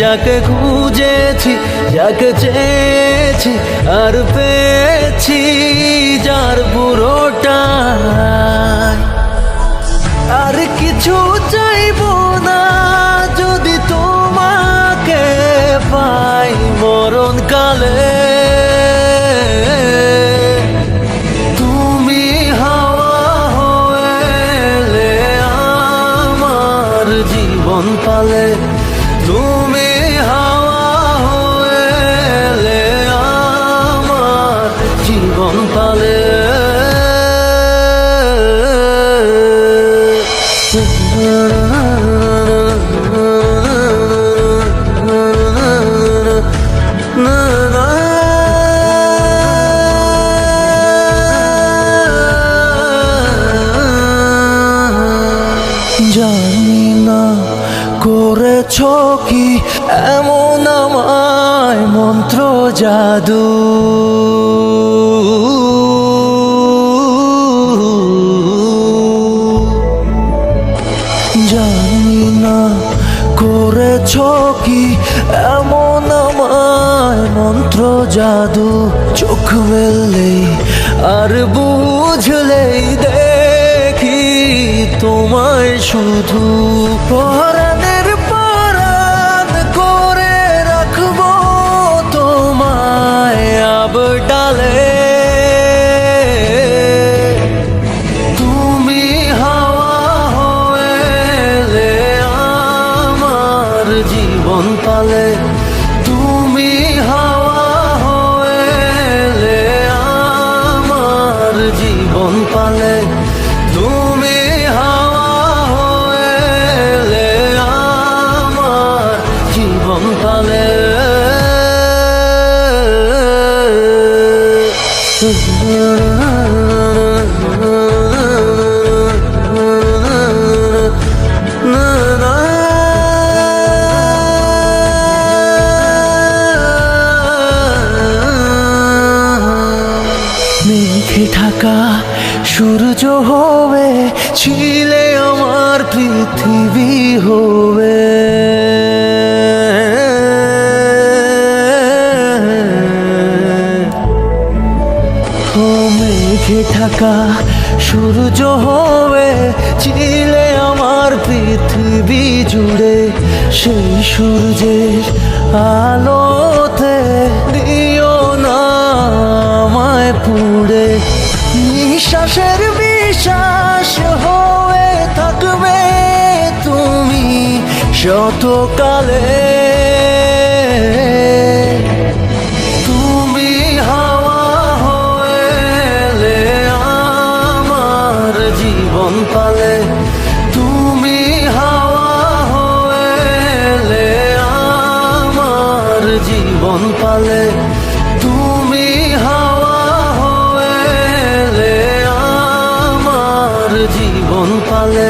যাকে খুঁজেছি, যাকে চেয়েছি আর পেয়েছি, যার পুরোটাই। আর কিছু চাইবো না যদি তোমাকে পাই মরণকালে। তুমি হাওয়া হয়ে আমার জীবন পালে, তুমি হাওয়া হয়ে আমার জীবন পালে। জানি না করেছ কি এমন আমায় মন্ত্র জাদু, জানি না করেছ কি এমন আমায় মন্ত্র জাদু। চোখ মেললেই আর বুঝলেই দেখি তোমায় শুধু, পরাণের পরাণ করে রাখবো তোমায় আবডালে। তুমি হাওয়া হয়ে আমার জীবন পালে, তুমি হাওয়া হয়ে আমার জীবন পালে, তুমি হাওয়া হয়ে আমার জীবন পালে। মেঘে ঢাকা সূর্য হবে, ছিলে আমার পৃথিবী হবে। ও মেঘে ঢাকা সূর্য হবে, ছিলে আমার পৃথিবী জুড়ে। সেই সূর্যের আলোতে দিও না আমায় পুড়ে। নিঃশ্বাসের বিশ্বাস হয়ে থাকবে তুমি শতকালে। তুমি হাওয়া হয়ে আমার জীবন পালে, তুমি হাওয়া হয়ে আমার জীবন পালে, তুমি হাওয়া হয়ে আমার জীবন পালে।